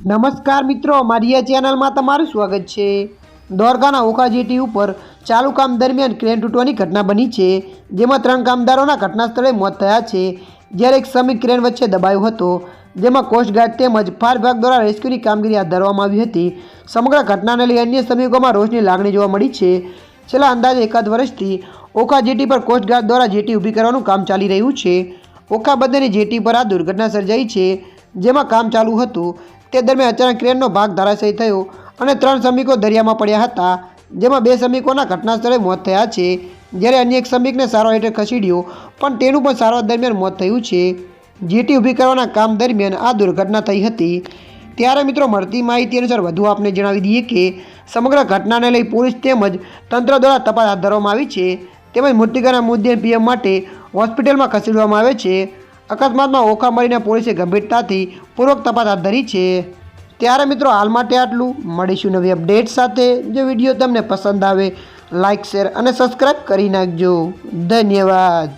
નમસ્કાર મિત્રો, મારી આ ચેનલમાં તમારું સ્વાગત છે। દ્વારકાના ઓખા જેટી ઉપર ચાલુ કામ દરમિયાન ક્રેન તૂટવાની ઘટના બની છે, જેમાં 3 કામદારોના ઘટના સ્થળે મોત થયા છે, જ્યારે એક શ્રમિક ક્રેન વચ્ચે દબાયો હતો, જેમાં કોસ્ટગાર્ડ તેમજ ફાયર વિભાગ દ્વારા રેસ્ક્યુની કામગીરી હાથ ધરવામાં આવી હતી। સમગ્ર ઘટનાને લઈ અન્ય શ્રમિકોમાં રોષની લાગણી જોવા મળી છે। છેલ્લા અંદાજે 1 વર્ષથી ઓખા જેટી પર કોસ્ટગાર્ડ દ્વારા જેટી ઊભી કરવાનું કામ ચાલી રહ્યું છે। ઓખા બંદરની જેટી પર આ દુર્ઘટના સર્જાઈ છે, જેમાં કામ ચાલુ હતું તે દરમિયાન અચાનક ક્રેનનો ભાગ ધરાશાયી થયો અને 3 શ્રમિકો દરિયામાં પડ્યા હતા, જેમાં 2 શ્રમિકોના ઘટના સ્થળે મોત થયા છે, જ્યારે અન્ય એક શ્રમિકને સારવાર હેઠળ ખસેડ્યો, પણ તેનું પણ સારવાર દરમિયાન મોત થયું છે। જેટી ઊભી કરવાના કામ દરમિયાન આ દુર્ઘટના થઈ હતી। ત્યારે મિત્રો, મળતી માહિતી અનુસાર વધુ આપને જણાવી દઈએ કે સમગ્ર ઘટનાને લઈ પોલીસ તેમજ તંત્ર દ્વારા તપાસ હાથ ધરવામાં આવી છે, તેમજ મૃતકોના મૃતદેહ પીએમ માટે હોસ્પિટલમાં ખસેડવામાં આવે છે। અકસ્માતમાં ઓખા મળીને પોલીસે ગંભીરતાથી પૂર્વક તપાસ હાથ ધરી છે। ત્યારે મિત્રો, હાલ માટે આટલું। મળીશું નવી અપડેટ સાથે। જો વિડીયો તમને પસંદ આવે, લાઇક, શેર અને સબસ્ક્રાઈબ કરી નાખજો। ધન્યવાદ।